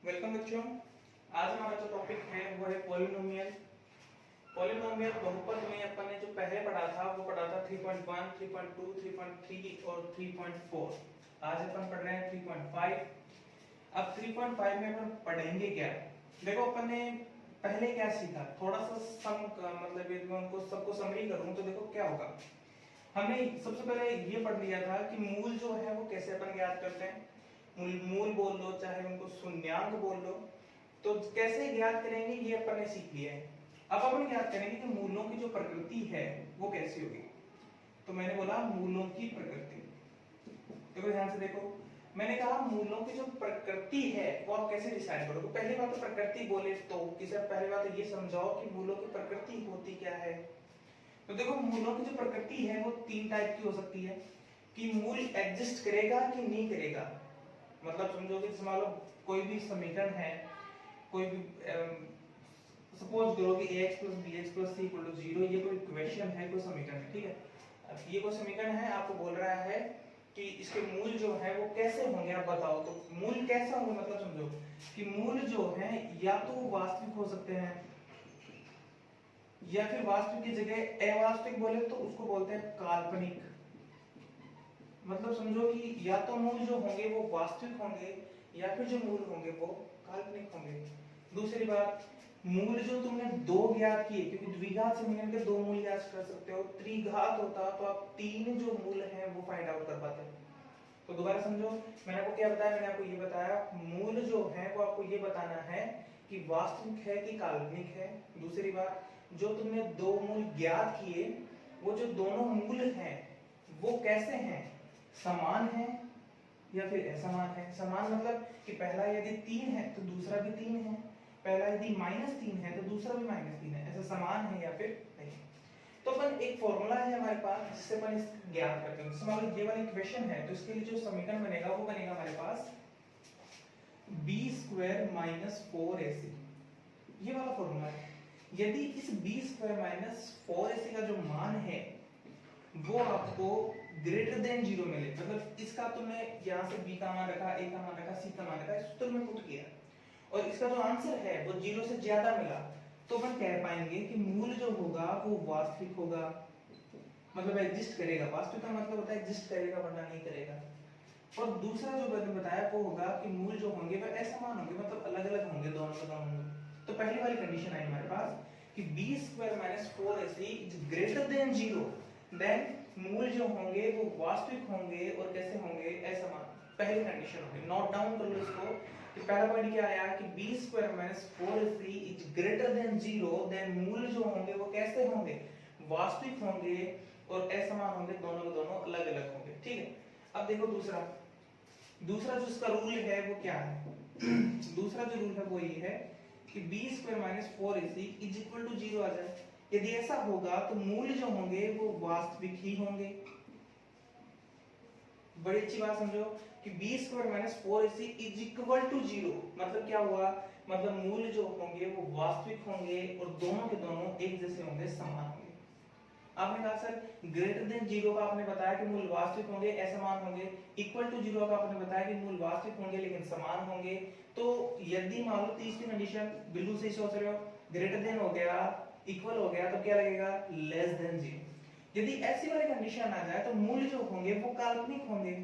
Welcome बच्चों। आज हमारा जो टॉपिक है वो है पॉलिनोमियल। पॉलिनोमियल बहुपद में अपन ने जो पहले पढ़ा था वो पढ़ा था 3.1, 3.2, 3.3 और 3.4। आज अपन पढ़ रहे हैं 3.5। अब 3.5 में अपन पढ़ेंगे क्या? देखो अपन ने पहले क्या सीखा, थोड़ा सा सम मतलब यदि मैं उनको सबको समरी करूं तो देखो क्या होगा। हमने सबसे पहले ये पढ़ लिया था कि मूल जो है वो कैसे अपन ज्ञात करते हैं। मूल बोल लो चाहे उनको शून्यांक बोल लो, तो कैसे ज्ञात करेंगे ये अपन ने सीख लिया है। अब अपन ज्ञात करेंगे कि मूलों की जो प्रकृति है वो कैसी होगी। तो मैंने बोला मूलों की प्रकृति। देखो ध्यान से देखो, मैंने कहा मूलों की जो प्रकृति है वो आप कैसे डिसाइड करोगे। पहली बात तो प्रकृति बोले तो किसे पहली बात तो ये समझाओ कि मूलों की प्रकृति होती क्या है। तो देखो मूलों की जो प्रकृति है वो तीन टाइप की हो सकती है कि मूल एग्जिस्ट करेगा कि नहीं करेगा। मतलब समझो कि मान लो कोई भी समीकरण है, कोई भी सपोज करो कि ax + bx + c = 0, ये कोई इक्वेशन है, कोई समीकरण है, ठीक है। अब ये कोई समीकरण है, आपको बोल रहा है कि इसके मूल जो है वो कैसे होंगे, आप बताओ। तो मूल कैसा होंगे मतलब समझो कि मूल जो है या तो वास्तविक हो सकते हैं या फिर वास्तविक की जगह अवास्तविक बोले तो उसको बोलते हैं काल्पनिक। मतलब समझो कि या तो मूल जो होंगे वो वास्तविक होंगे या फिर जो मूल होंगे वो काल्पनिक होंगे। दूसरी बात, मूल जो तुमने दो ज्ञात किए, क्योंकि द्विघात समीकरण के दो मूल ज्ञात कर सकते हो, त्रिघात होता तो आप तीन जो मूल हैं वो फाइंड आउट कर पाते। तो दोबारा समझो, मैंने आपको क्या बताया, मैंने आपको ये बताया मूल जो है वो आपको ये बताना है कि वास्तविक है कि काल्पनिक है। दूसरी बात, जो तुमने दो मूल ज्ञात किए वो जो दोनों मूल हैं वो कैसे हैं, समान है या फिर असमान है। समान मतलब कि पहला यदि 3 है तो दूसरा भी 3 है, पहला यदि -3 है तो दूसरा भी -3 है, ऐसा समान है या फिर नहीं। तो अपन एक फॉर्मूला है हमारे पास जिससे अपन इस ज्ञात करते हैं। मान लो ये वाली इक्वेशन है तो इसके लिए जो समीकरण बनेगा वो बनेगा हमारे पास b² - 4ac, ये वाला फॉर्मूला है। यदि इस b² - 4ac का जो मान है वो आपको ग्रेटर देन 0 मिले, मतलब इसका तुमने यहाँ से b का मान रखा, a का मान रखा, c का मान रखा, इस सूत्र में पुट किया और इसका जो आंसर है वो 0 से ज्यादा मिला, तो अपन कह पाएंगे कि मूल जो होगा वो वास्तविक होगा, मतलब एग्जिस्ट करेगा। वास्तविक का मतलब होता है एग्जिस्ट करेगा वरना नहीं करेगा। और दूसरा जो मैंने बताया वो होगा कि मूल जो होंगे वो असमान होंगे, मतलब अलग अलग होंगे दोनों के दोनों। तो पहली वाली कंडीशन आई हमारे पास कि b² - 4ac is greater than 0, then मूल जो होंगे वो वास्तविक होंगे और कैसे होंगे, असमान। पहली कंडीशन होगी, नोट डाउन कर लो इसको कि पहला पॉइंट क्या आया कि b² - 4ac is greater than 0, then मूल जो होंगे वो कैसे होंगे, वास्तविक होंगे और असमान होंगे, दोनों के दोनों अलग अलग होंगे, ठीक है। अब देखो दूसरा जो इसका रूल है वो क्या है दूसरा जो रूल है वो ये है कि b² - 4ac is equal to 0 आ जाए। यदि ऐसा होगा तो मूल जो होंगे वो वास्तविक ही होंगे। बड़ी अच्छी बात समझो कि b² - 4ac is equal to 0, मतलब क्या हुआ, मतलब मूल जो होंगे वो वास्तविक होंगे और दोनों के दोनों एक जैसे होंगे, समान होंगे। आपने कहा सर ग्रेटर देन 0 का आपने बताया कि मूल वास्तविक होंगे, असमान होंगे, इक्वल टू 0 का आपने बताया कि मूल वास्तविक होंगे लेकिन समान होंगे। तो यदि मान लो तीसरी कंडीशन बिल्कुल सही सोच रहे हो, ग्रेटर देन हो गया, इक्वल हो गया, तो क्या लगेगा, लेस देन 0। यदि ऐसी वाली कंडीशन आ जाए तो मूल जो होंगे वो काल्पनिक होंगे,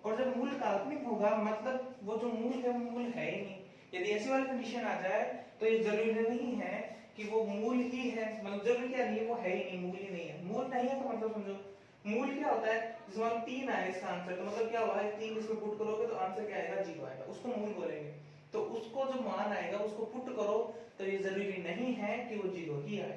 और जब मूल काल्पनिक होगा मतलब वो जो मूल है वो मूल है ही नहीं। यदि ऐसी वाली कंडीशन आ जाए तो ये जरूरी नहीं है कि वो मूल ही है, मतलब जरूरी क्या नहीं है, वो है ही नहीं, मूल ही नहीं है। मूल नहीं है तो मतलब समझो मूल क्या होता है, जैसे मान 3 आया इसका आंसर, तो मतलब क्या हुआ है, 3 इसमें पुट करोगे तो आंसर क्या आएगा, 0 आएगा, उसको मूल बोलेंगे। तो उसको जो मान आएगा उसको पुट करो तो ये जरूरी नहीं है कि वो 0 ही आए।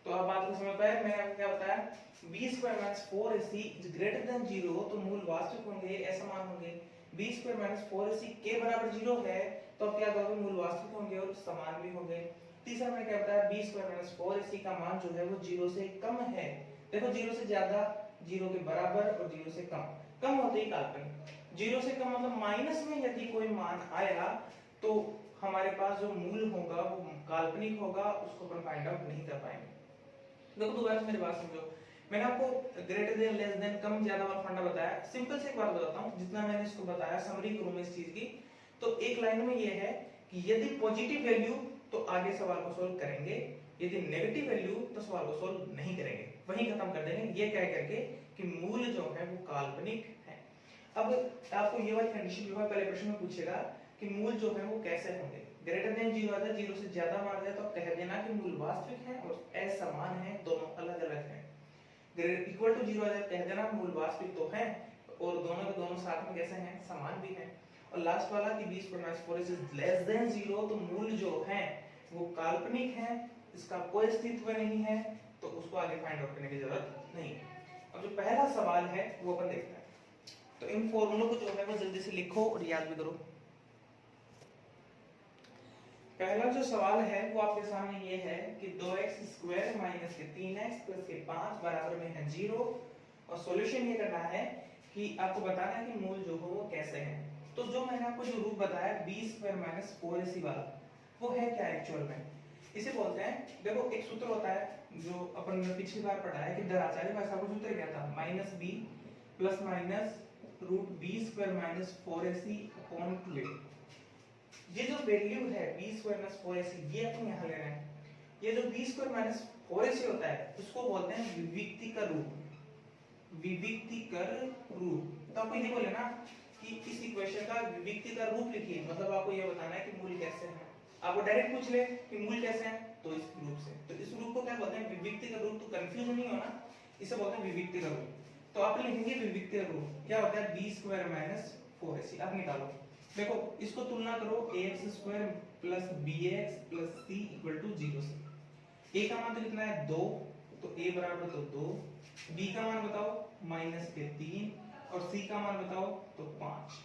तो अब बात को समझ पाए, मैंने आपको क्या बताया, b² - 4ac is greater than 0, तो मूल वास्तविक होंगे, असमान होंगे। b² - 4ac के बराबर 0 है तो अब क्या करोगे, मूल वास्तविक होंगे और समान भी होंगे। तीसरा मैंने क्या बताया, b² - 4ac का मान जो है वो 0 से कम है। देखो 0 से ज्यादा, 0 के बराबर और 0 से कम, कम होते ही काल्पनिक। 0 से कम मतलब माइनस में यदि कोई मान आया तो हमारे पास जो मूल होगा वो काल्पनिक होगा, उसको अपन फाइंड आउट नहीं कर पाएंगे। देखो दोबारा से मेरी बात समझो, मैंने आपको ग्रेटर देन, लेस देन, कम ज्यादा वाला फंडा बताया। सिंपल से एक बात बताता हूँ, जितना मैंने इसको बताया समरी करूं मैं इस चीज की, तो एक लाइन में ये है कि यदि पॉजिटिव वैल्यू तो आगे सवाल को सोल्व करेंगे, यदि नेगेटिव वैल्यू तो सवाल को सोल्व नहीं करेंगे, वहीं खत्म कर देंगे। ये कह करके कि मूल जो है वो काल्पनिक है। अब आपको ये वाली कंडीशन जो है पहले प्रश्न में पूछेगा कि मूल जो है वो कैसे होंगे। ग्रेटर देन 0 आ जाए, 0 से ज्यादा मान जाए तो कह देना कि मूल वास्तविक है और असमान है, दोनों अलग अलग हैं। इक्वल टू 0 आ जाए कह देना मूल वास्तविक तो है और दोनों के दोनों साथ में कैसे हैं, समान भी हैं। और लास्ट वाला कि b square minus 4ac is less than 0, तो मूल जो है वो काल्पनिक है, इसका कोई अस्तित्व नहीं है, तो उसको आगे फाइंड आउट करने की जरूरत नहीं है। अब जो पहला सवाल है वो अपन देखते हैं। तो इन फॉर्मूलों को जो है वो जल्दी से लिखो और याद भी करो। पहला जो सवाल है वो आपके सामने ये है कि 2x स्क्वायर माइनस के 3x प्लस के 5 बराबर में है 0, और सॉल्यूशन ये करना है कि आपको बताना है कि मूल जो हो वो कैसे है। तो जो मैंने आपको जो रूप बताया b स्क्वायर माइनस 4ac वाला, वो है क्या एक्चुअल में, इसे बोलते हैं, देखो एक सूत्र होता है जो अपन ने पिछली बार पढ़ा है कि दराचार्य भाषा का सूत्र क्या था, minus b plus minus root b square minus 4ac upon 2a। ये जो वैल्यू है b स्क्वायर माइनस 4ac ये अपन यहां ले रहे हैं। ये जो b स्क्वायर माइनस 4ac होता है उसको बोलते हैं विविक्तिकर रूप, विविक्तिकर रूप। तो आपको ये बोले ना कि इस इक्वेशन का विविक्तिकर रूप लिखिए, मतलब आपको ये बताना है कि मूल कैसे हैं। आपको डायरेक्ट पूछ ले कि मूल कैसे हैं, तो इस रूप से। तो इस रूप को क्या बोलते हैं, विविक्तिकर रूप। तो कंफ्यूज नहीं होना, इसे बोलते हैं विविक्तिकर रूप। तो आप लिखेंगे विविक्तिकर रूप क्या होता है, b स्क्वायर माइनस 4ac। आप निकालो, देखो इसको तुलना करो ax square plus bx plus c equal to 0 से। a का मान तो कितना है 2, तो a बराबर तो 2, b का मान बताओ माइनस के 3 और c का मान बताओ तो 5।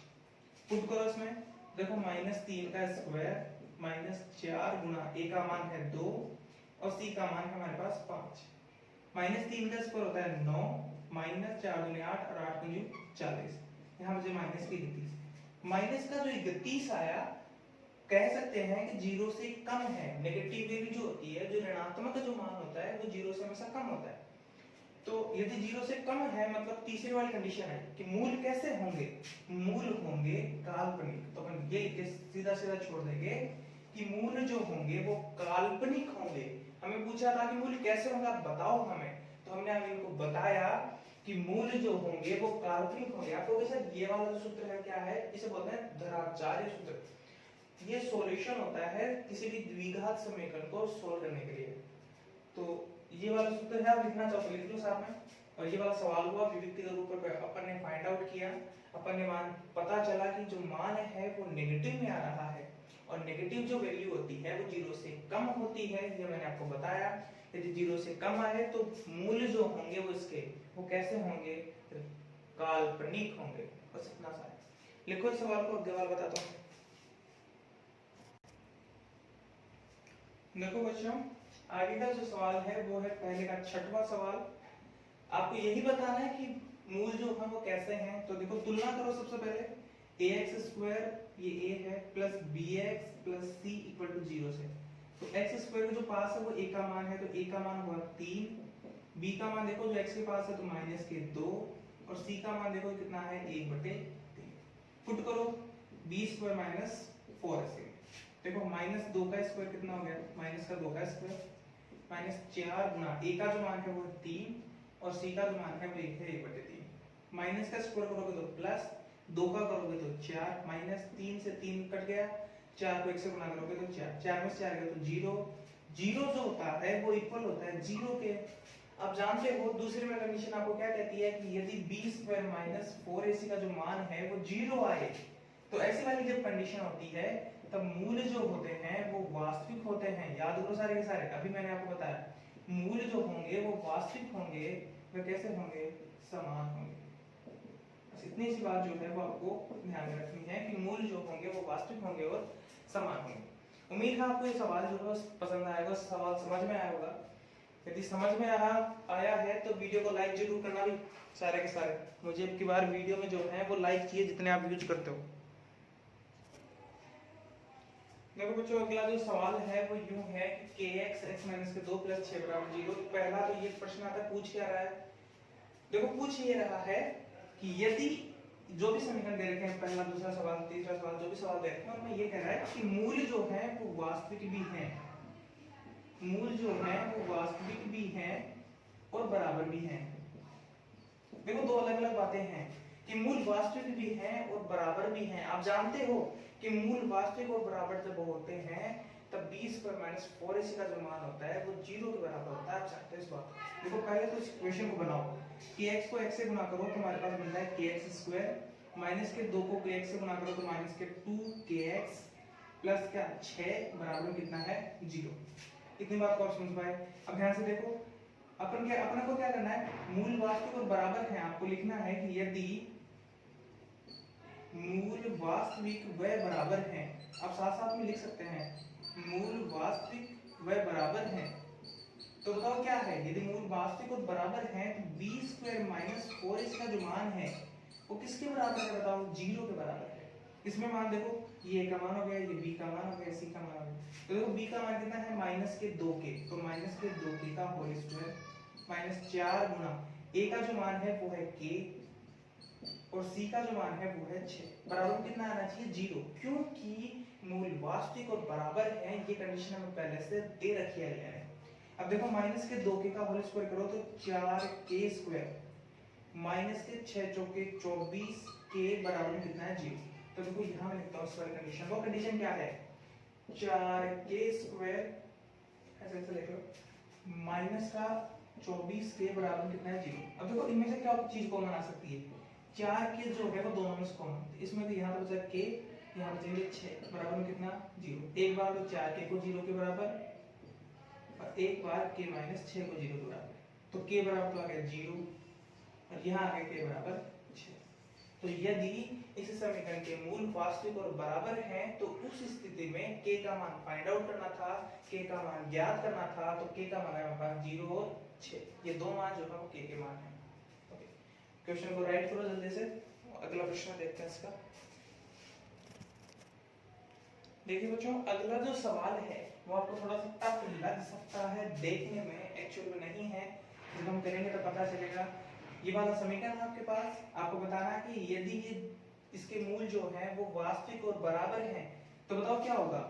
पुट करो इसमें, देखो माइनस 3 का स्क्वायर माइनस 4 गुना a का मान है 2 और c का मान है हमारे पास 5। माइनस 3 का स्क्वायर होता है 9, माइनस 4 दूनी 8 और 8 दूनी 40। यहाँ मुझे माइनस की 31, माइनस का जो 31 आया कह सकते हैं कि 0 से कम है। नेगेटिव वैल्यू जो होती है, जो ऋणात्मक जो मान होता है वो 0 से हमेशा कम होता है। तो यदि 0 से कम है मतलब तीसरी वाली कंडीशन है कि मूल कैसे होंगे, मूल होंगे काल्पनिक। तो अपन ये सीधा सीधा छोड़ देंगे कि मूल जो होंगे वो काल्पनिक होंगे। हमें पूछा था कि मूल कैसे होंगे, आप बताओ हमें, तो हमने अब इनको बताया कि मूल जो होंगे वो काल्पनिक होंगे। आपको सर ये वाला जो सूत्र है क्या है, इसे बोलते हैं धराचार्य सूत्र। ये सॉल्यूशन होता है किसी भी द्विघात समीकरण को सोल्व करने के लिए। तो ये वाला सूत्र है, आप लिखना चाहो तो लिख लो साथ में। और ये वाला सवाल हुआ विविक्तिकर रूप पर, अपन ने फाइंड आउट किया, अपन ने मान पता चला कि जो मान है वो नेगेटिव में आ रहा है और नेगेटिव जो वैल्यू होती है वो 0 से कम होती है, ये मैंने आपको बताया। यदि 0 से कम आए तो मूल जो होंगे वो इसके वो कैसे होंगे, काल्पनिक होंगे। बस इतना सा है, लिखो इस सवाल को, अगले वाला बताता हूं। देखो बच्चों आगे का जो सवाल है वो है पहले का 6वां सवाल। आपको यही बताना है कि मूल जो है वो कैसे हैं। तो देखो तुलना करो सबसे पहले ax स्क्वायर ये a है plus bx plus c equal to 0 से। तो x स्क्वायर जो पास है वो a का मान है, तो a का मान हुआ 3, b का मान देखो जो x के पास है तो माइनस के 2 और c का मान देखो कितना है 1/3। पुट करो b स्क्वायर माइनस 4ac, देखो माइनस 2 का स्क्वायर कितना हो गया, माइनस का 2 का स्क्वायर माइनस 4 गुना a का जो मान है वो 3 और c का जो मान है वो 1 है 1/3। माइनस का स्क्वायर करोगे तो प्लस, 2 का करोगे तो 4, माइनस 3 से 3 कट गया, 4 को 1 से गुना करोगे तो 4, 4 में से 4 गया तो 0। 0 जो होता है वो इक्वल होता है 0 के। अब जानते हो दूसरी में कंडीशन आपको क्या कहती है कि यदि b स्क्वायर माइनस 4ac का जो मान है वो 0 आए, तो ऐसी वाली जब कंडीशन होती है तब मूल जो होते हैं वो वास्तविक होते हैं। याद करो सारे के सारे, अभी मैंने आपको बताया मूल जो होंगे वो वास्तविक होंगे, वे कैसे होंगे, समान होंगे। बस इतनी सी बात जो है वो आपको ध्यान में रखनी है कि मूल जो होंगे वो वास्तविक होंगे और समान होंगे। उम्मीद है आपको ये सवाल जो है पसंद आएगा, सवाल समझ में आया होगा। यदि समझ में आया है तो वीडियो को लाइक जरूर करना भी सारे के सारे। मुझे अब की बार वीडियो में जो है वो लाइक चाहिए जितने आप यूज करते हो। देखो बच्चों अगला जो सवाल है वो यूं है कि kx x माइनस के 2 प्लस 6 बराबर 0। पहला तो ये प्रश्न आता है, पूछ क्या रहा है, देखो पूछ ये रहा है कि यदि जो भी समीकरण दे रखे हैं, पहला, दूसरा सवाल, तीसरा सवाल, जो भी सवाल दे रखे हैं उनमें ये कह रहा है कि मूल जो है वो वास्तविक भी है, मूल जो है वो वास्तविक भी है और बराबर भी है। देखो दो अलग अलग बातें हैं कि मूल वास्तविक भी है और बराबर भी है। आप जानते हो कि मूल वास्तविक और बराबर जब होते हैं तब b स्क्वायर माइनस 4ac का जो मान होता है वो 0 के बराबर होता है। आप जानते हो इस बात को। देखो पहले तो इस इक्वेशन को बनाओ कि x को x से गुणा करो तो हमारे पास मिलता है kx स्क्वायर माइनस के 2 को kx से गुणा करो तो माइनस के 2kx प्लस क्या 6 बराबर कितना है 0। इतनी बात को आप समझ पाए। अब ध्यान से देखो अपन को क्या करना है, मूल वास्तविक और बराबर है। आपको लिखना है कि यदि मूल वास्तविक व बराबर है, आप साथ साथ में लिख सकते हैं मूल वास्तविक व बराबर है, तो बताओ क्या है, यदि मूल वास्तविक और बराबर है तो b स्क्वायर माइनस 4ac का जो मान है वो किसके बराबर है बताओ, 0 के बराबर है। इसमें मान देखो ये a का मान हो गया, ये b का मान हो गया, c का मान हो गया। तो देखो b का मान कितना है माइनस के 2k, तो माइनस के 2k का होल स्क्वायर माइनस 4 गुना a का जो मान है वो है k और c का जो मान है वो है 6, बराबर कितना आना चाहिए 0, क्योंकि मूल वास्तविक और बराबर है। ये कंडीशन हमें पहले से दे रखी है। अब देखो माइनस के 2k का होल स्क्वायर करो तो 4k स्क्वायर माइनस के 6 चौके 24k बराबर कितना है 0। तो देखो यहाँ मैं लिखता हूँ इस वाली कंडीशन। वो कंडीशन क्या है, 4k स्क्वायर ऐसे ऐसे लिख लो माइनस का 24k बराबर कितना है 0। अब देखो इनमें से क्या चीज कॉमन आ सकती है, 4k जो है वो दोनों में से कॉमन, इसमें तो यहाँ पे बचा k, यहाँ बचेंगे 6 बराबर कितना 0। एक बार तो 4k को 0 के बराबर और एक बार k माइनस 6 को 0 के बराबर, तो k बराबर तो आ गया 0 और यहाँ आ गया k बराबर 6। तो यदि इस समीकरण के मूल वास्तविक और बराबर हैं तो उस स्थिति में k का मान फाइंड आउट करना था, k का मान ज्ञात करना था, तो k का मान है हमारे पास 0 और 6, ये दो मान जो है वो k के मान है। ओके, क्वेश्चन को राइट करो जल्दी से, अगला प्रश्न देखते हैं इसका। देखिए बच्चों अगला जो सवाल है वो आपको थोड़ा सा टफ लग सकता है देखने में, एक्चुअल में नहीं है, जब हम करेंगे तो पता चलेगा। ये वाला समीकरण आपके पास, आपको बताना है कि यदि ये इसके मूल जो है वो वास्तविक और बराबर हैं तो बताओ क्या होगा,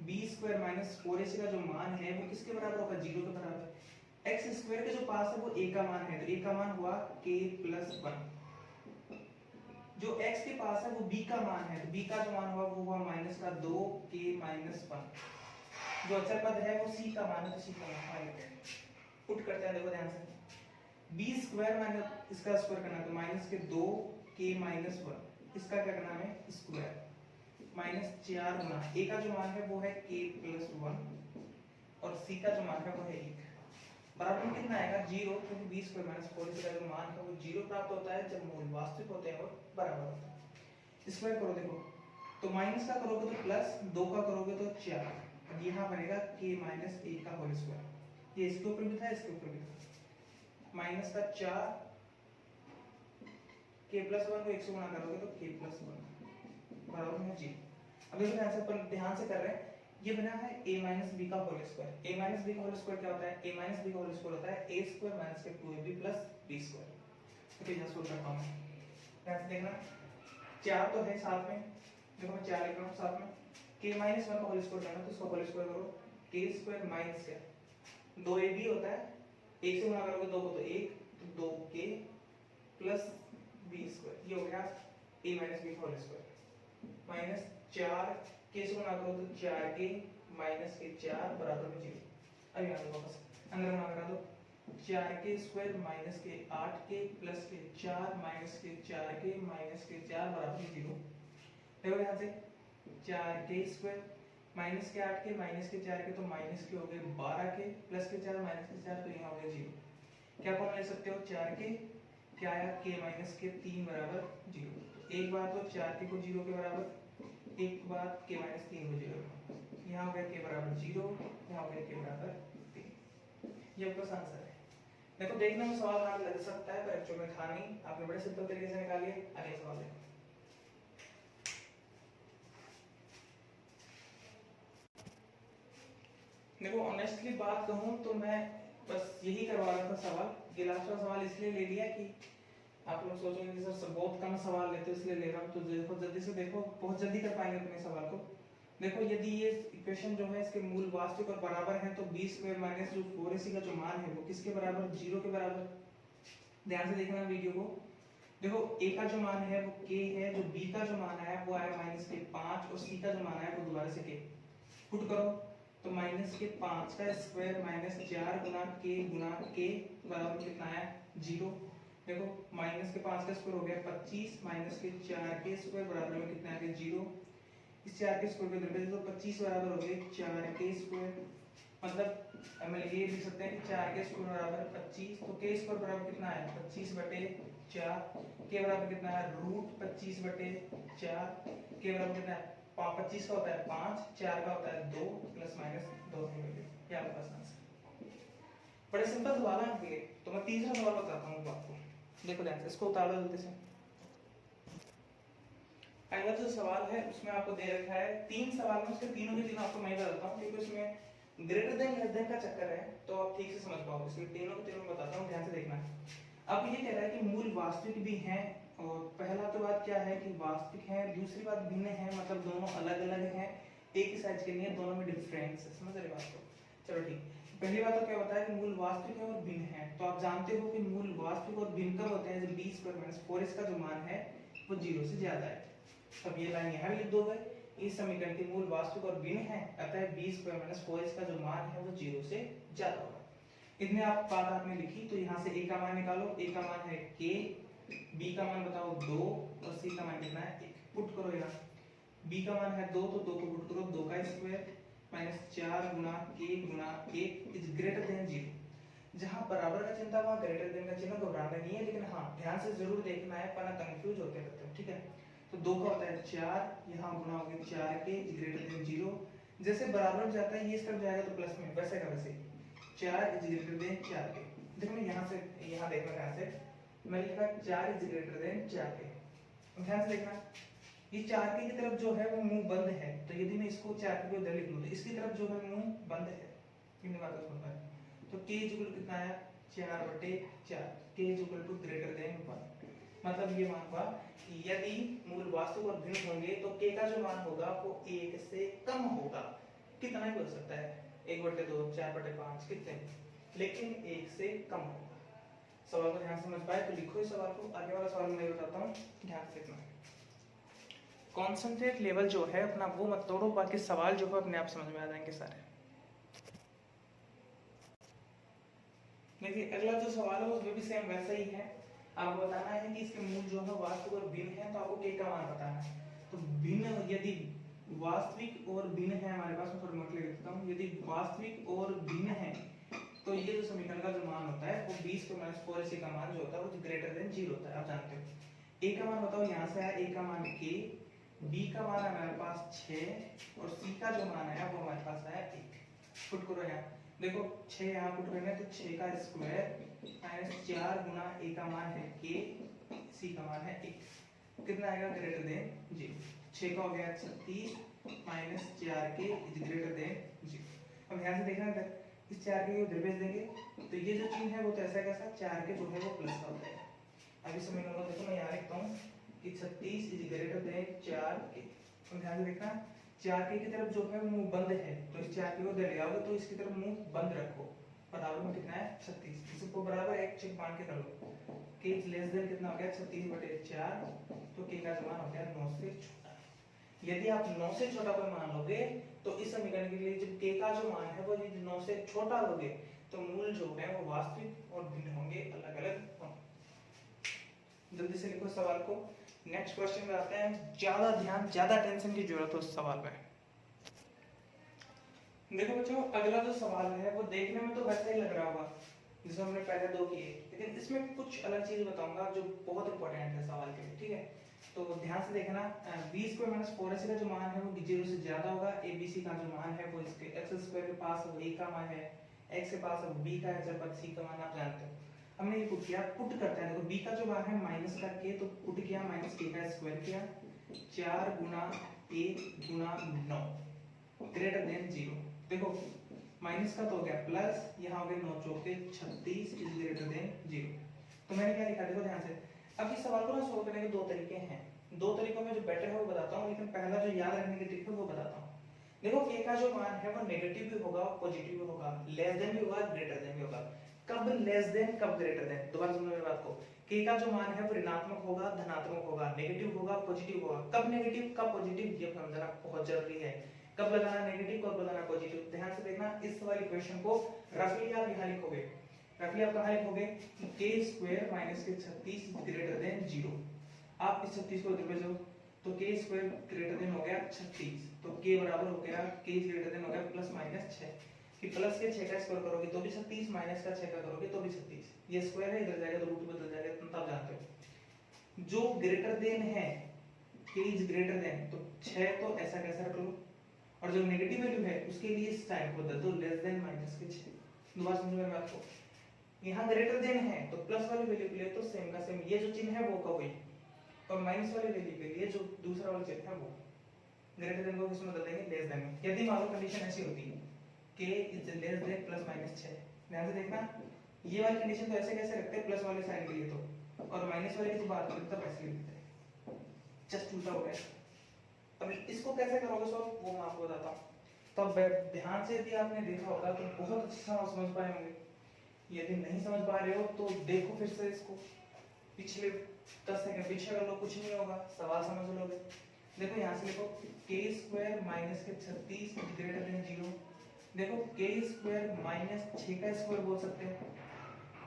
b स्क्वायर माइनस 4ac का जो मान है वो किसके बराबर होगा 0 के बराबर। x स्क्वायर के जो पास है वो a का मान है, तो a का मान हुआ k प्लस 1, जो x के पास है वो b का मान है, तो b का जो मान हुआ वो हुआ माइनस का 2k माइनस 1, जो अचर पद है वो c का मान है, तो c का मान पुट करते हैं। देखो ध्यान से b स्क्वायर माइनस इसका स्क्वायर करना है तो माइनस के 2k माइनस 1, इसका क्या करना है स्क्वायर माइनस 4 गुना a का जो मान है वो है k प्लस 1 और c का जो मान है वो है 1, बराबर कितना आएगा 0, क्योंकि b स्क्वायर माइनस 4ac का जो मान है वो 0 प्राप्त होता है जब मूल वास्तविक होते हैं और बराबर होते हैं। स्क्वायर करो देखो तो माइनस का करोगे तो प्लस, 2 का करोगे तो 4, अब यहाँ बनेगा k माइनस 1 का होल स्क्वायर, ये इसके ऊपर भी था इसके ऊपर भी था, माइनस का 4 k प्लस 1 को 1 से गुणा करोगे तो k प्लस 1 बराबर है 0। अब देखो ध्यान से अपन ध्यान से कर रहे हैं, ये बना है a माइनस b का whole square. a minus b का होल स्क्वायर क्या होता है, a माइनस b का होल स्क्वायर होता है a स्क्वायर माइनस के 2ab plus b square. Okay यहाँ सोल्व करता हूं, ध्यान से देखना 4 तो है साथ में, देखो मैं 4 लिख रहा हूं साथ में, k माइनस 1 का होल स्क्वायर करना तो इसका होल स्क्वायर करो, k स्क्वायर माइनस क्या 2ab होता है, 1 से गुणा करोगे 2 को तो 1, तो 2k प्लस b स्क्वायर, ये हो गया a माइनस b का होल स्क्वायर माइनस 4 k से गुणा करो तो 4k माइनस के 4 बराबर में 0। अब यहाँ वापस अंदर गुणा करा दो, 4k स्क्वायर माइनस के 8k प्लस के 4 माइनस के 4k माइनस के 4 बराबर में 0। देखो यहाँ से 4k स्क्वायर माइनस के 8k माइनस के 4k तो माइनस के हो गए 12k प्लस के 4 माइनस के 4 तो यहाँ हो गया 0। क्या कॉमन ले सकते हो 4k, क्या आया k माइनस के 3 बराबर 0। एक बार तो 4k को 0 के बराबर, एक बार k माइनस 3 को 0, यहाँ हो गया k बराबर 0, यहाँ हो गया k बराबर 3। ये आपका आंसर है। देखो देखने में सवाल हार्ड लग सकता है पर एक्चुअल में था नहीं, आपने बड़े सिंपल तरीके से निकालिए। अगले सवाल देखो, देखो ऑनेस्टली बात कहूं तो मैं बस यही करवा रहा था सवाल, ये लास्ट वाला सवाल इसलिए ले लिया कि आप लोग सोचोगे कि सर बहुत कम सवाल लेते हो इसलिए ले रहा हूँ, तो देखो जल्दी से देखो, बहुत जल्दी कर पाएंगे अपने सवाल को। देखो यदि ये इक्वेशन जो है इसके मूल वास्तविक और बराबर है तो बी स्क्वायर माइनस जो 4ac का जो मान है वो किसके बराबर, 0 के बराबर। ध्यान से देखना वीडियो को। देखो a का जो मान है वो k है, जो b का जो मान है वो आया माइनस के 5 और c का जो मान है वो दोबारा से k। पुट करो तो माइनस के 5 का स्क्वायर माइनस 4 गुना k बराबर कितना है 0। देखो माइनस के 5 का स्क्वायर हो गया 25 माइनस के 4 के स्क्वायर बराबर में कितना आ गया 0। इस 4 के स्क्वायर को इधर तो 25 बराबर हो गया 4 के स्क्वायर, मतलब हम ये लिख सकते हैं कि 4 के स्क्वायर बराबर 25, तो के स्क्वायर बराबर कितना है 25 बटे 4, के बराबर कितना है रूट 25 बटे 4, के बराबर कितना है 25 का होता है 5, 4 का होता है 2 प्लस माइनस 2 की वैल्यू, ये आपके पास आंसर। बड़े सिंपल सवाल है आपके लिए। तो मैं तीसरा सवाल बताता हूँ आपको, देखो ध्यान से इसको उतारो जल्दी से। अगला जो सवाल है उसमें आपको दे रखा है 3 सवाल में, उसके तीनों के तीनों आपको मैं बताता हूँ क्योंकि उसमें ग्रेटर देन लेस देन का चक्कर है, तो आप ठीक से समझ पाओगे, इसलिए तीनों के तीनों बताता हूँ, ध्यान से देखना। अब ये कह रहा है कि मूल वास्तविक भी हैं, और पहला तो बात क्या है कि वास्तविक है, दूसरी बात भिन्न है, मतलब दोनों अलग अलग हैं, एक ही साइज के नहीं है, दोनों में डिफरेंस है, समझ रहे बात को। चलो ठीक, पहली बात तो क्या बताया कि मूल वास्तविक है और भिन्न है, तो आप जानते हो कि मूल वास्तविक और भिन्न कब होते हैं, जब b स्क्वायर माइनस 4ac का जो मान है वो 0 से ज्यादा है। अब ये लाइन यहाँ भी लिख दोगे, इस समीकरण के मूल वास्तविक और भिन्न है, अतः b स्क्वायर माइनस 4ac का जो मान है वो 0 से ज्यादा होगा। इतने आप बात आपने लिखी, तो यहाँ से a का मान निकालो, a का मान है k, b का मान बताओ 2 और c का मान कितना है 1। पुट करो यहाँ, b का मान है 2 तो 2 को पुट करो, 2 का square minus 4 Guna k Guna 1 is greater than 0। जहां बराबर का चिन्ह था वहां ग्रेटर देन का चिन्ह घबराना नहीं है, लेकिन हाँ ध्यान से जरूर देखना है वरना कंफ्यूज होते रहते हो, ठीक है। तो 2 का होता है 4, यहाँ गुना हो गया 4 के ग्रेटर देन 0। जैसे बराबर जाता है ये इस तरफ जाएगा तो प्लस में, वैसे का वैसे 4 इज ग्रेटर देन 4 के। देखो मैं यहाँ से यहाँ देखना, ध्यान से मैं लिखा 4 इज ग्रेटर देन 4 के, ध्यान से देखना। ये 4 के की तरफ जो है वो मुंह बंद है, तो यदि मैं इसको 4 के उधर लिख लूं तो इसकी तरफ जो है मुंह बंद है, इन बात को समझ। तो k इक्वल कितना है 4/4, k equal to greater than 1, मतलब ये मान हुआ कि यदि मूल वास्तविक और भिन्न होंगे तो k का जो मान होगा वो 1 से कम होगा, कितना ही हो सकता है 1/2 4/5 कितने, लेकिन 1 से कम होगा। सवाल को ध्यान से समझ पाए तो लिखो इस सवाल को। आगे वाला सवाल मैं बताता हूँ, ध्यान से देखना। कॉन्सेंट्रेट लेवल जो है अपना वो मत तोड़ो, बाकी सवाल जो है अपने आप समझ में आ जाएंगे सारे। देखिए अगला जो सवाल है उसमें भी सेम वैसा ही है, आपको बताना है कि इसके मूल जो है वास्तविक और भिन्न है, तो आपको k का मान बताना है। तो भिन्न यदि वास्तविक और भिन्न है हमारे पास, मैं थोड़ा नोट ले लेता हूँ, यदि वास्तविक और भिन्न है तो ये जो समीकरण का जो मान होता है वो 20 के माइनस 4ac का मान जो होता है वो ग्रेटर देन 0 होता है, आप जानते हो। a का मान बताओ, यहाँ से आया a का मान k, b का मान है हमारे पास 6 और c का जो मान है वो हमारे पास आया 1। पुट करो यहाँ, देखो 6 यहाँ पुट करना है तो 6 का स्क्वायर माइनस 4 गुना a का मान है k, c का मान है 1, कितना आएगा ग्रेटर देन 0। 6 का हो गया 36 माइनस 4 के इज ग्रेटर देन 0। अब ध्यान से देखना इधर, इस 4 के उधर भेज देंगे तो ये जो चिन्ह है वो तो ऐसा कैसा 4 के जो है वो प्लस का होता है। अब इस समीकरण को देखो मैं यहाँ लिखता हूँ कि 36 इज ग्रेटर देन 4 के। अब ध्यान से देखना 4 के की तरफ जो है वो मुंह बंद है, तो इस 4 के को इधर ले आओगे तो इसकी तरफ मुंह बंद रखो, बराबर में कितना है 36, इसको बराबर एक चेक मान के कर लो, k इज लेस देन कितना हो गया 36/4, तो k का मान हो गया 9 से छोटा। यदि आप 9 से छोटा कोई मान लोगे तो इस समीकरण के लिए जब k का जो मान है वो यदि 9 से छोटा लोगे तो मूल जो है वो वास्तविक और भिन्न होंगे, अलग अलग होंगे। जल्दी से लिखो सवाल को। नेक्स्ट क्वेश्चन में आते हैं, ज्यादा ध्यान ज्यादा टेंशन की जरूरत है उस सवाल में। देखो बच्चों अगला जो सवाल है वो देखने में तो वैसा ही लग रहा होगा जैसे हमने पहले 2 किए, लेकिन इसमें कुछ अलग चीज बताऊंगा जो बहुत इंपॉर्टेंट है सवाल के लिए, ठीक है। तो ध्यान से देखना, b स्क्वायर माइनस 4ac का जो मान है वो 0 से ज्यादा होगा, abc का जो मान है वो इसके x स्क्वायर के पास a का मान है, x के पास b का है, जब c का मान आप जानते हो। हमने ये पुट किया, पुट करते हैं, देखो b का जो मान है माइनस का k, तो पुट किया माइनस k का स्क्वायर किया 4 गुना 1 गुना 9 ग्रेटर देन 0। देखो माइनस का तो हो गया प्लस, यहाँ हो गया 9 चौके 36 इज ग्रेटर देन 0। तो मैंने क्या लिखा, देखो ध्यान से, अब इस सवाल को ना सोल्व करने के दो तरीके हैं, दो तरीकों में जो बेटर है वो बताता हूँ, लेकिन पहला जो याद रखने की ट्रिक है वो बताता हूँ। देखो k का जो मान है वो नेगेटिव भी होगा, पॉजिटिव भी होगा, लेस देन भी होगा, ग्रेटर देन भी होगा। कब लेस देन, कब ग्रेटर देन, दोबारा समझो मेरी बात को। k का जो मान है वो ऋणात्मक होगा, धनात्मक होगा, नेगेटिव होगा, पॉजिटिव होगा। कब नेगेटिव, कब पॉजिटिव, ये समझना बहुत जरूरी है। कब लगाना नेगेटिव, कब लगाना पॉजिटिव, ध्यान से देखना। इस वाली इक्वेशन को रफली आप यहाँ लिखोगे, रफली आप कहाँ लिखोगे कि k² माइनस के 36 ग्रेटर देन 0। आप इस 36 को इधर भेजो तो k² ग्रेटर देन हो गया 36, तो k बराबर हो गया k ग्रेटर देन हो गया प्लस माइनस 6, कि प्लस के 6 का स्क्वायर करोगे तो भी 36, माइनस का 6 का करोगे तो भी 36। ये स्क्वायर है, इधर जाएगा तो रूट बदल जाएगा, तुम तब जानते हो। जो ग्रेटर देन है k इज ग्रेटर देन, तो 6 तो ऐसा कैसा रख लो, और जो नेगेटिव वैल्यू है उसके लिए साइन को बदल दो, लेस देन माइनस के 6। दोबारा समझो मेरी बात को, यहाँ ग्रेटर देन है तो प्लस वाली वैल्यू के लिए तो सेम का सेम ये जो चिन्ह है वो का वही, और माइनस वाली वैल्यू के लिए जो दूसरा वाला चिन्ह है वो ग्रेटर देन को किसमें बदल देंगे, लेस देन में। यदि मान लो कंडीशन ऐसी होती है k is less then plus minus 6, ध्यान से देखना, ये वाली कंडीशन तो ऐसे कैसे रखते हैं प्लस वाले साइन के लिए तो, और माइनस वाले की तो बात करते तब ऐसे लिखते हैं, जस्ट उल्टा हो गया। अब इसको कैसे करोगे सॉल्व वो मैं आपको बताता हूँ। तब ध्यान से यदि आपने देखा होगा तो बहुत अच्छा समझ पाए होंगे, यदि नहीं समझ पा रहे हो तो देखो फिर से इसको, पिछले 10 सेकंड पीछे कर लो, कुछ नहीं होगा, सवाल समझ लोगे। देखो यहाँ से लिखो k² माइनस के 36 ग्रेटर देन 0। देखो k² माइनस 6 का स्क्वायर बोल सकते हैं,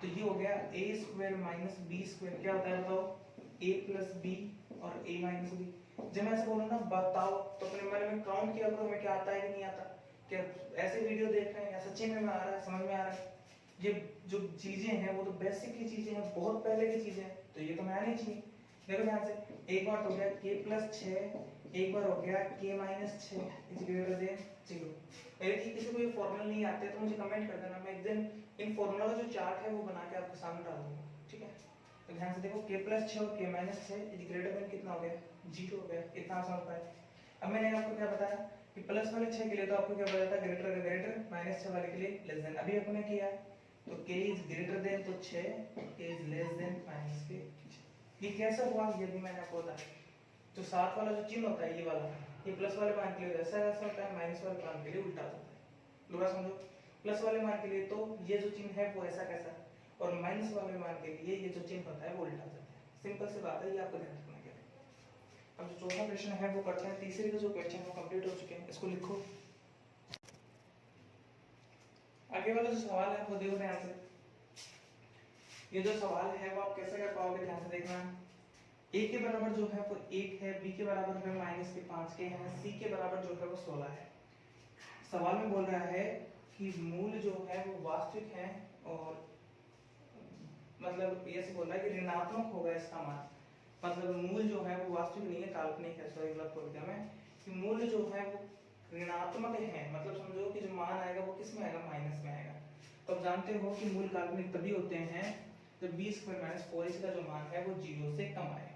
तो ये हो गया a² माइनस b², क्या होता है बताओ, a प्लस b और a माइनस b। जब मैं ऐसे बोलूँ ना बताओ तो अपने मन में काउंट किया करो हमें क्या आता है कि नहीं आता, क्या ऐसे वीडियो देख रहे हैं या सच्ची में आ रहा है, समझ में आ रहा है। ये जो चीजें हैं वो तो बेसिक की चीजें हैं, बहुत पहले की चीजें हैं, तो ये तो मैं आनी चाहिए। देखो ध्यान से, एक बार हो गया k प्लस 6, एक बार हो गया k minus 6 is greater than 0। यदि किसी को ये फॉर्मूला नहीं आते तो मुझे कमेंट कर देना, मैं एक दिन इन फॉर्मूला का जो चार्ट है वो बना के आपके सामने डाल दूंगा, ठीक है। तो ध्यान से देखो k प्लस 6 और k minus 6 is greater than कितना हो गया, 0 हो गया, इतना आसान होता है। अब मैंने आपको क्या बताया कि प्लस वाले 6 के लिए तो आपको क्या बताया था, ग्रेटर का ग्रेटर, माइनस 6 वाले के लिए लेस देन। अभी अपने किया तो k इज ग्रेटर देन तो 6, k is less then minus के 6। ये कैसे हुआ ये भी मैंने आपको बताया। जो साथ वाला जो चिन्ह होता है ये वाला, ये प्लस वाले मान के लिए ऐसा ऐसा होता है, माइनस वाले मान के लिए उल्टा होता है। दोबारा समझो, प्लस वाले मान के लिए तो ये जो चिन्ह है वो ऐसा कैसा, और माइनस वाले मान के लिए ये जो चिन्ह होता है वो उल्टा जाता है। सिंपल सी बात है, ये आपको ध्यान रखना है। अब जो चौथा प्रश्न है वो करते हैं, तीसरे का जो क्वेश्चन है वो कंप्लीट हो चुके हैं, इसको लिखो। आगे वाला जो सवाल है वो देखो ध्यान से, ये जो सवाल है वो आप कैसे कर पाओगे, ध्यान से देखना। a के बराबर जो है वो 1 है, b के बराबर है माइनस के 5 के है, c के बराबर जो है वो 16 है। सवाल में बोल रहा है कि मूल जो है वो वास्तविक है, और मतलब ये से बोल रहा है कि ऋणात्मक होगा इसका मान, मतलब मूल जो है वो वास्तविक नहीं है, काल्पनिक है। सॉरी गलत बोल दिया मैं, कि मूल जो है वो ऋणात्मक है, मतलब समझो कि जो मान आएगा वो किस में आएगा, माइनस में आएगा। तो आप जानते हो कि मूल काल्पनिक तभी होते हैं जब b² माइनस 4ac का जो मान है वो 0 से कम आए।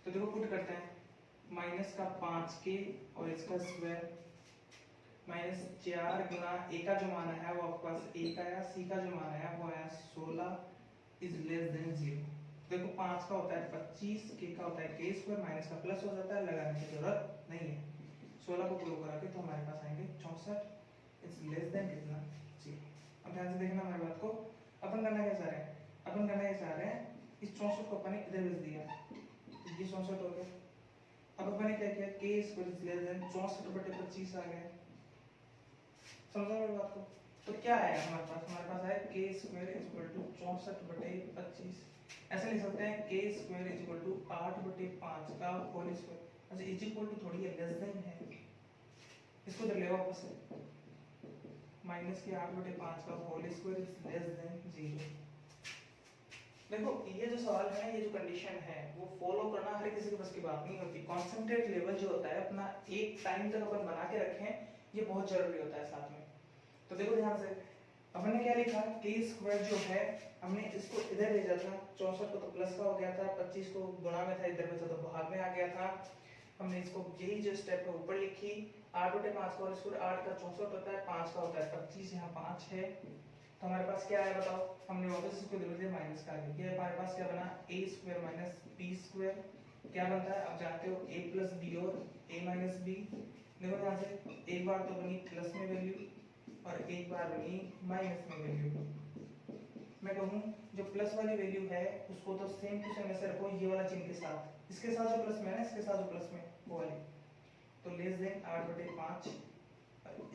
तो देखो पुट करते हैं, माइनस का 5k और इसका स्क्वायर माइनस 4 गुना a का जो मान है वो आपके पास 1 आया, c का जो मान है वो आया 16 इज लेस देन 0। देखो 5 का होता है 25, k का होता है k² माइनस का प्लस हो जाता है, लगाने की जरूरत नहीं है। 16 को प्रूव करा के तो हमारे पास आएंगे 64 इज लेस देन कितना, 0। अब ध्यान से देखना हमारी बात को, अपन करना क्या चाह रहे हैं, अपन करना क्या चाह रहे हैं, इस 64 को अपन ने इधर भेज दिया, ये 64 हो गया। अब अपन ने क्या किया, k² इज लेस देन 64/25 आ गया, समझो मेरी बात को। तो क्या आएगा हमारे पास, आया k² = 64/25। ऐसे लिख सकते हैं k² = 8/5 का होल स्क्वायर, अच्छा इज इक्वल टू थोड़ी है लेस देन है, इसको इधर ले वापस से, माइनस के 8/5 का whole square is less than 0। देखो ये जो सवाल है ना, ये जो कंडीशन है वो फॉलो करना हर किसी के बस की बात नहीं होती। कॉन्सेंट्रेट लेवल जो होता है अपना एक टाइम तक अपन बना के रखें, ये बहुत जरूरी होता है साथ में। तो देखो ध्यान से, अपन ने क्या लिखा, k² जो है हमने इसको इधर भेजा था, 64 को तो प्लस का हो गया था, 25 को गुणा में था, इधर भेजा तो भाग में आ गया था। हमने इसको यही जो स्टेप है ऊपर लिखी, 8/5 का और स्क्वायर 8 का 64 होता है, 5 का होता है 25, यहाँ 5 है, तो हमारे पास क्या है बताओ, हमने वापस इसको दे दिया माइनस का आगे, ये हमारे पास क्या बना a square minus b square, क्या बनता है आप जानते हो a प्लस बी और a माइनस बी। देखो यहाँ से एक बार तो बनी प्लस में वैल्यू और एक बार बनी माइनस में वैल्यू। मैं कहूँ जो प्लस वाली वैल्यू है उसको तो सेम टू सेम ऐसे रखो ये वाला चिन्ह के साथ, इसके साथ जो प्लस में है ना इसके साथ जो प्लस में वो वाली, तो लेस देन 8/5।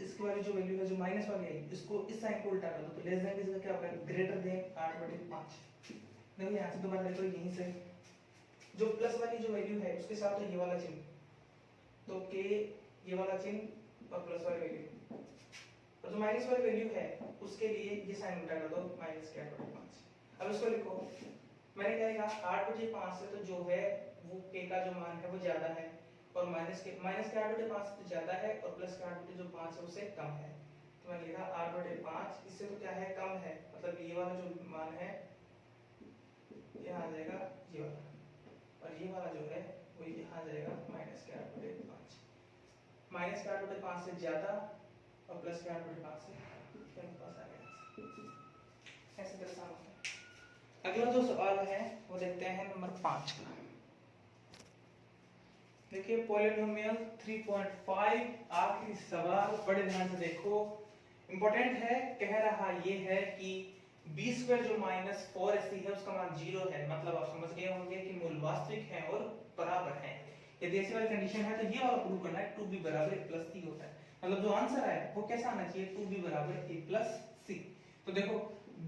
इसकी वाली जो वैल्यू है जो माइनस वाली है इसको इस साइन को उल्टा कर दो, तो लेस देन इसका क्या होगा ग्रेटर देन 8/5। देखो यहाँ से दोबारा देखो यहीं से जो प्लस वाली जो वैल्यू है उसके साथ तो ये वाला चिन्ह, तो के ये वाला चिन्ह और प्लस वाली वैल्यू, और जो माइनस वाली वैल्यू है उसके लिए ये साइन उल्टा कर दो माइनस के 8/5। अब इसको लिखो, मैंने क्या लिखा 8/5 से तो जो है वो के का जो मान है वो ज्यादा है और माइनस के 8/5 से तो ज्यादा है और प्लस के 8/5 है उससे कम है, तो मैंने लिखा 8/5 इससे तो क्या है कम है, मतलब ये वाला जो मान है यहाँ आ जाएगा ये वाला, और ये वाला जो है वो यहाँ आ जाएगा माइनस के 8/5। माइनस के 8/5 से ज्यादा और प्लस के 8/5 से कम पास आ गया, ऐसे दर्शाना होता है। अगला जो सवाल है वो देखते हैं नंबर 5 का। देखिए पॉलिनोमियल 3.5 आखिरी सवाल, बड़े ध्यान से देखो, इंपॉर्टेंट है। कह रहा ये है कि b स्क्वायर जो माइनस 4ac है उसका मान 0 है, मतलब आप समझ गए होंगे कि मूल वास्तविक है और बराबर है। यदि ऐसी वाली कंडीशन है तो ये वाला प्रूव करना है 2b बराबर a प्लस c होता है, मतलब जो आंसर है वो कैसा आना चाहिए 2b बराबर a प्लस c। तो देखो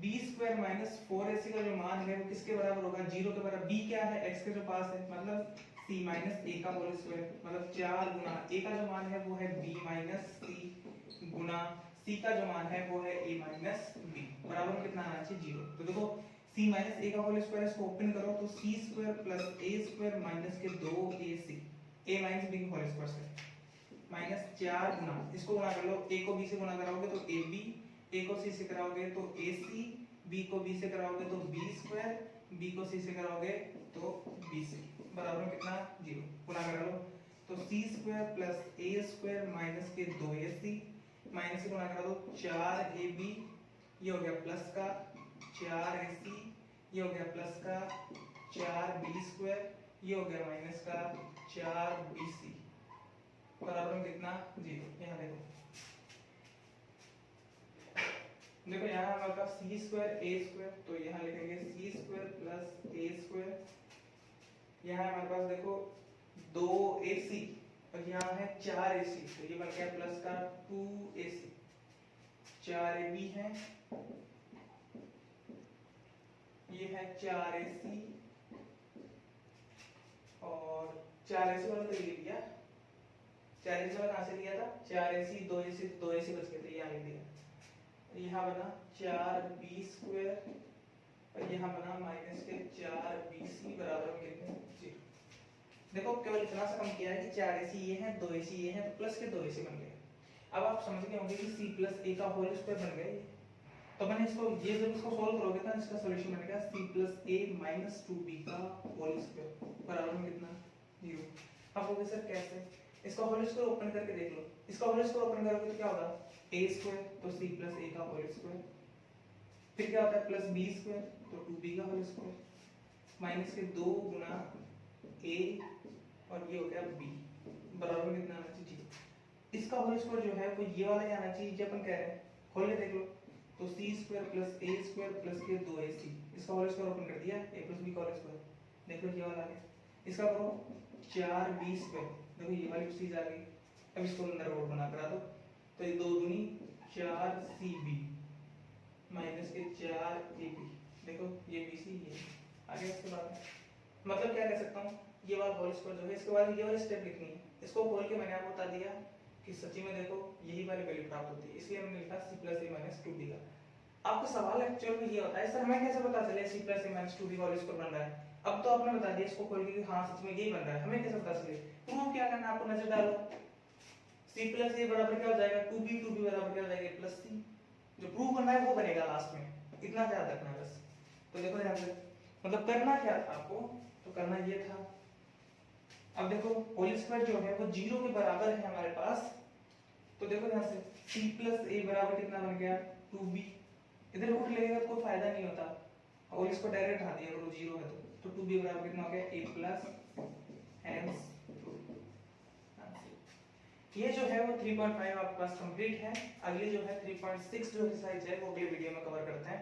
b स्क्वायर माइनस 4ac का जो मान है वो किसके बराबर होगा 0 के बराबर। b क्या है x के जो पास है, मतलब c माइनस a का होल स्क्वायर, मतलब 4 गुना a का जो मान है वो है b माइनस c गुना c का जो मान है वो है a माइनस b, बराबर कितना आना चाहिए 0। तो देखो c माइनस a का होल स्क्वायर इसको ओपन करो तो c square plus a square minus के 2ac a माइनस b का होल स्क्वायर से माइनस 4 गुना, इसको गुना कर लो, a को b से गुना कराओगे तो ab, a को c से कराओगे तो ac, b को b से कराओगे तो b स्क्वायर, b को c से कराओगे तो bc, बराबर कितना 0, गुना कर लो तो c square plus a square minus के 2ac माइनस से गुना करा दो 4ab, ये हो गया प्लस का 4ac, ये हो गया प्लस का 4b स्क्वायर, ये हो गया माइनस का 4bc, बराबर कितना 0। यहाँ देखो देखो यहाँ हमारे पास c स्क्वायर a स्क्वायर, तो यहाँ लिखेंगे c square plus a square, यहाँ हमारे पास देखो 2ac और यहाँ है 4ac, तो ये बन गया प्लस का 2ac, 4ab है, ये है 4ac और 4ac वाला तो ये लिया, 4ac वाला कहाँ से लिया था 4ac 2ac 2ac बच गए थे, यहाँ लिख दिया, यहाँ बना 4b स्क्वायर और यहाँ बना माइनस के 4bc बराबर कितने 0। देखो केवल इतना सा कम किया है कि 4ac ये है 2ac ये है तो प्लस के 2ac बन गए। अब आप समझ गए होंगे कि c प्लस a का होल स्क्वायर बन गया, तो मैंने इसको ये जब इसको सॉल्व करोगे ना इसका सॉल्यूशन बनेगा c plus a minus 2b का होल स्क्वायर बराबर में कितना 0। अब बोलोगे सर कैसे, इसका होल स्क्वायर ओपन करके देख लो, इसका होल स्क्वायर ओपन करोगे तो क्या होगा a स्क्वायर तो c प्लस a का होल स्क्वायर, फिर क्या होता है प्लस b स्क्वायर तो 2b का होल स्क्वायर माइनस के 2 गुना a और ये हो गया b, बराबर में कितना आना चाहिए, इसका होल स्क्वायर जो है वो ये वाला ही आना चाहिए जो अपन कह रहे हैं, खोल के देख लो तो c square plus a square plus के 2ac, इसका होल स्क्वायर ओपन कर दिया a प्लस b का होल स्क्वायर, देख लो ये वाला आ गया, इसका करो 4b स्क्वायर, देखो ये वाली चीज आ गई, अब इसको अंदर और बना करा दो तो ये 2 दूनी 4cb माइनस के 4ab, देखो ये bc ये आगे इसके बाद मतलब क्या कह सकता हूँ ये वाला होल स्क्वायर जो है इसके बाद ये वाली स्टेप लिखनी है, इसको खोल के मैंने आपको बता दिया कि सच्ची में देखो यही वाली वैल्यू प्राप्त होती है, इसलिए हमने लिखा c plus a minus 2b का। आपका सवाल एक्चुअल में ये होता है सर हमें कैसे पता चले c plus a minus 2b का होल स्क्वायर बन रहा है, अब तो आपने बता दिया इसको खोल के कि हाँ सच में यही बन रहा है, हमें कैसे पता चले, प्रूव क्या करना है आपको, नजर डालो c प्लस a बराबर क्या हो जाएगा 2b बराबर क्या हो जाएगा प्लस c, जो प्रूव करना है वो बनेगा लास्ट में, इतना ध्यान रखना है बस। तो देखो ध्यान से मतलब करना क्या था आपको, तो करना ये था, अब देखो होल स्क्वायर जो है वो 0 के बराबर है हमारे पास, तो देखो ध्यान से c प्लस a बराबर कितना बन गया 2b, इधर रूट लगेगा तो कोई फायदा नहीं होता, और इसको डायरेक्ट हटा दिया करो, जीरो है तो 2b बराबर कितना हो गया a प्लस हेंस 2। ये जो है वो 3.5 आपके पास कंप्लीट है। अगली जो है 3.6 जो एक्सरसाइज है वो अगले वीडियो में कवर करते हैं।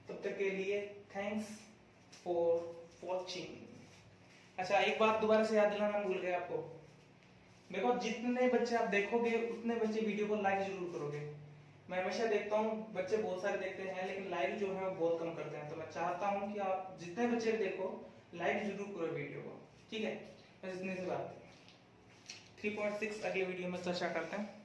तब तक के लिए थैंक्स फॉर वॉचिंग। अच्छा एक बात दोबारा से याद दिलाना भूल गया आपको, देखो जितने बच्चे आप देखोगे उतने बच्चे वीडियो को लाइक जरूर करोगे। मैं हमेशा देखता हूँ बच्चे बहुत सारे देखते हैं लेकिन लाइक जो है वो बहुत कम करते हैं, तो मैं चाहता हूँ कि आप जितने बच्चे देखो लाइक जरूर करो वीडियो को, ठीक है। बस इतनी सी बात। 3.6 अगले वीडियो में चर्चा करते हैं।